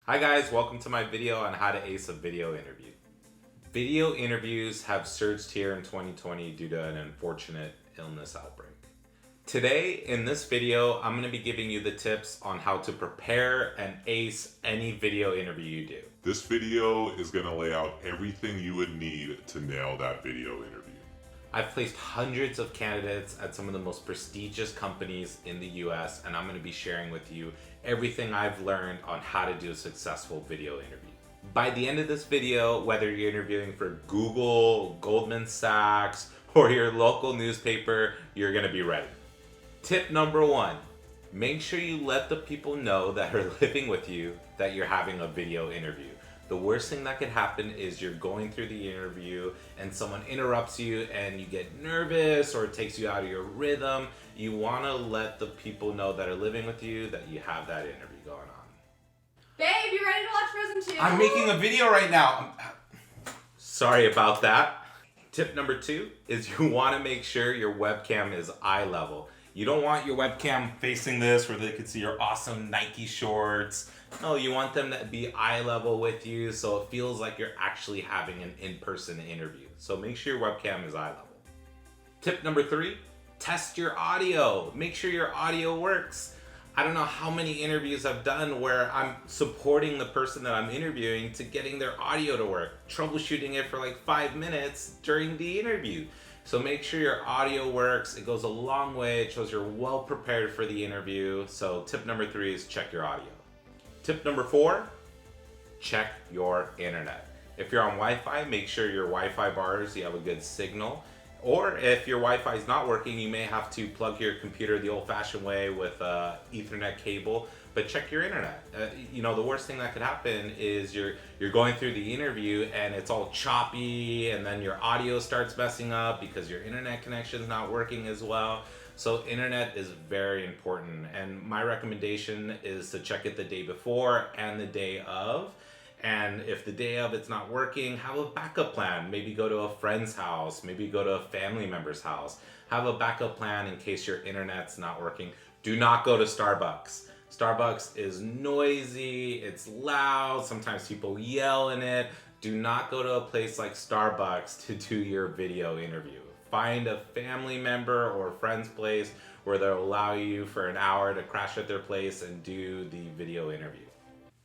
Hi guys, welcome to my video on how to ace a video interview. Video interviews have surged here in 2020 due to an unfortunate illness outbreak. Today, in this video, I'm going to be giving you the tips on how to prepare and ace any video interview you do. This video is going to lay out everything you would need to nail that video interview. I've placed hundreds of candidates at some of the most prestigious companies in the US, and I'm going to be sharing with you everything I've learned on how to do a successful video interview. By the end of this video, whether you're interviewing for Google, Goldman Sachs, or your local newspaper, you're going to be ready. Tip number 1, make sure you let the people know that are living with you that you're having a video interview. The worst thing that could happen is you're going through the interview and someone interrupts you and you get nervous or it takes you out of your rhythm. You want to let the people know that are living with you that you have that interview going on. Babe, you ready to watch Frozen 2? I'm making a video right now. Sorry about that. Tip number 2 is you want to make sure your webcam is eye level. You don't want your webcam facing this where they can see your awesome Nike shorts. No, you want them to be eye level with you so it feels like you're actually having an in-person interview. So make sure your webcam is eye level. Tip number 3, test your audio. Make sure your audio works. I don't know how many interviews I've done where I'm supporting the person that I'm interviewing to getting their audio to work, troubleshooting it for like 5 minutes during the interview. So make sure your audio works. It goes a long way. It shows you're well prepared for the interview. So tip number 3 is check your audio. Tip number 4, check your internet. If you're on Wi-Fi, make sure your Wi-Fi bars, you have a good signal. Or if your Wi-Fi is not working, you may have to plug your computer the old-fashioned way with an Ethernet cable, but check your internet. The worst thing that could happen is you're going through the interview and it's all choppy and then your audio starts messing up because your internet connection is not working as well. So internet is very important, and my recommendation is to check it the day before and the day of. And if the day of it's not working, have a backup plan. Maybe go to a friend's house, maybe go to a family member's house. Have a backup plan in case your internet's not working. Do not go to Starbucks. Starbucks is noisy, it's loud, sometimes people yell in it. Do not go to a place like Starbucks to do your video interview. Find a family member or a friend's place where they'll allow you for an hour to crash at their place and do the video interview.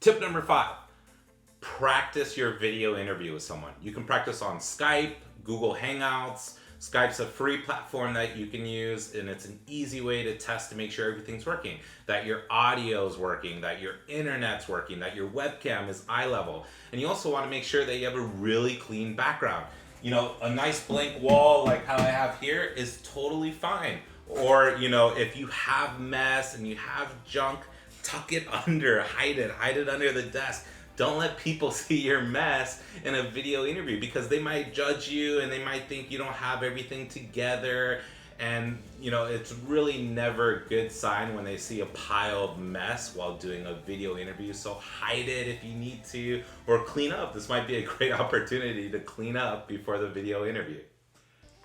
Tip number 5, practice your video interview with someone. You can practice on Skype, Google Hangouts. Skype's a free platform that you can use, and it's an easy way to test to make sure everything's working, that your audio's working, that your internet's working, that your webcam is eye level. And you also want to make sure that you have a really clean background. A nice blank wall like how I have here is totally fine. Or, if you have mess and you have junk, tuck it under, hide it under the desk. Don't let people see your mess in a video interview because they might judge you and they might think you don't have everything together. And, it's really never a good sign when they see a pile of mess while doing a video interview. So hide it if you need to, or clean up. This might be a great opportunity to clean up before the video interview.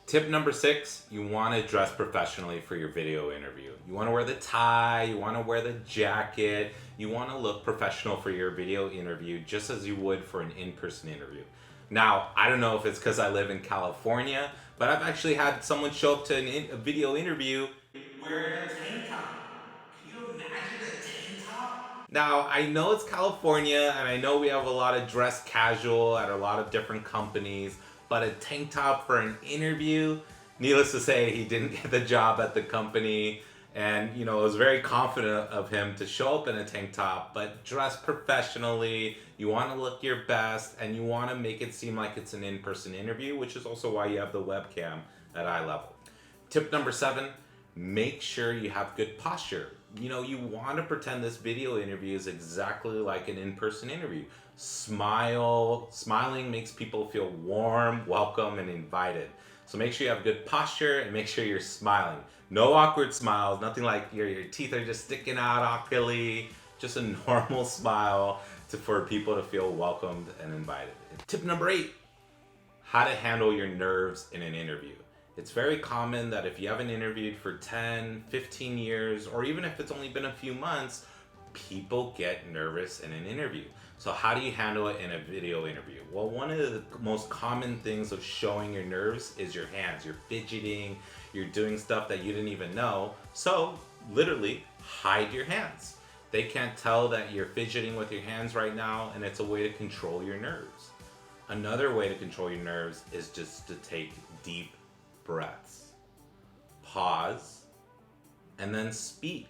Tip number 6, you want to dress professionally for your video interview. You want to wear the tie, you want to wear the jacket, you want to look professional for your video interview just as you would for an in-person interview. Now, I don't know if it's because I live in California, but I've actually had someone show up to a video interview wearing a tank top. Can you imagine a tank top? Now, I know it's California and I know we have a lot of dress casual at a lot of different companies, but a tank top for an interview, needless to say, he didn't get the job at the company. And, it was very confident of him to show up in a tank top, but dress professionally. You want to look your best and you want to make it seem like it's an in-person interview, which is also why you have the webcam at eye level. Tip number 7, make sure you have good posture. You want to pretend this video interview is exactly like an in-person interview. Smiling makes people feel warm, welcome, and invited. So make sure you have good posture and make sure you're smiling. No awkward smiles, nothing like your teeth are just sticking out awkwardly. Just a normal smile for people to feel welcomed and invited. Tip number 8, how to handle your nerves in an interview. It's very common that if you haven't interviewed for 10, 15 years, or even if it's only been a few months, people get nervous in an interview. So how do you handle it in a video interview? Well, one of the most common things of showing your nerves is your hands. You're fidgeting, you're doing stuff that you didn't even know. So literally hide your hands. They can't tell that you're fidgeting with your hands right now, and it's a way to control your nerves. Another way to control your nerves is just to take deep breaths. Pause, and then speak.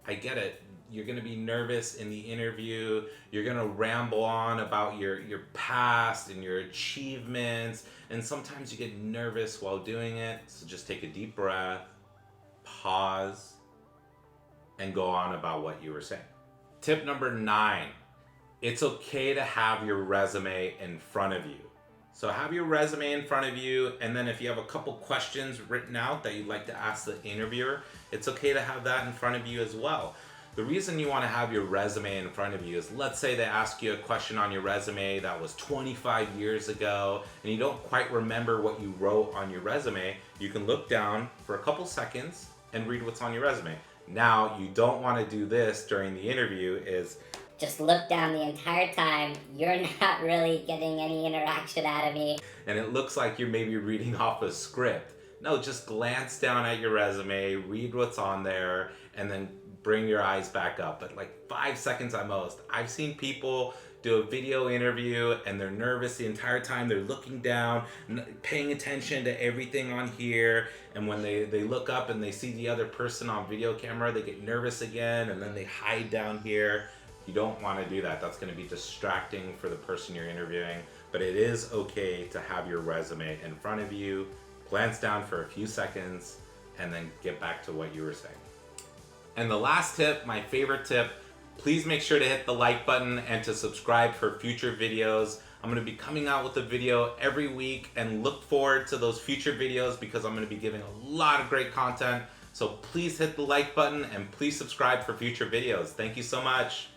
I get it. You're going to be nervous in the interview. You're going to ramble on about your past and your achievements. And sometimes you get nervous while doing it. So just take a deep breath, pause, and go on about what you were saying. Tip number 9, it's okay to have your resume in front of you. So have your resume in front of you, and then if you have a couple questions written out that you'd like to ask the interviewer, it's okay to have that in front of you as well. The reason you want to have your resume in front of you is, let's say they ask you a question on your resume that was 25 years ago and you don't quite remember what you wrote on your resume. You can look down for a couple seconds and read what's on your resume. Now, you don't want to do this during the interview is just look down the entire time. You're not really getting any interaction out of me. and it looks like you're maybe reading off a script. No, just glance down at your resume, read what's on there, and then bring your eyes back up. But like 5 seconds at most. I've seen people do a video interview and they're nervous the entire time. They're looking down, paying attention to everything on here. And when they look up and they see the other person on video camera, they get nervous again and then they hide down here. You don't want to do that. That's going to be distracting for the person you're interviewing. But it is okay to have your resume in front of you, glance down for a few seconds, and then get back to what you were saying. And the last tip, my favorite tip, please make sure to hit the like button and to subscribe for future videos. I'm going to be coming out with a video every week, and look forward to those future videos because I'm going to be giving a lot of great content. So please hit the like button and please subscribe for future videos. Thank you so much.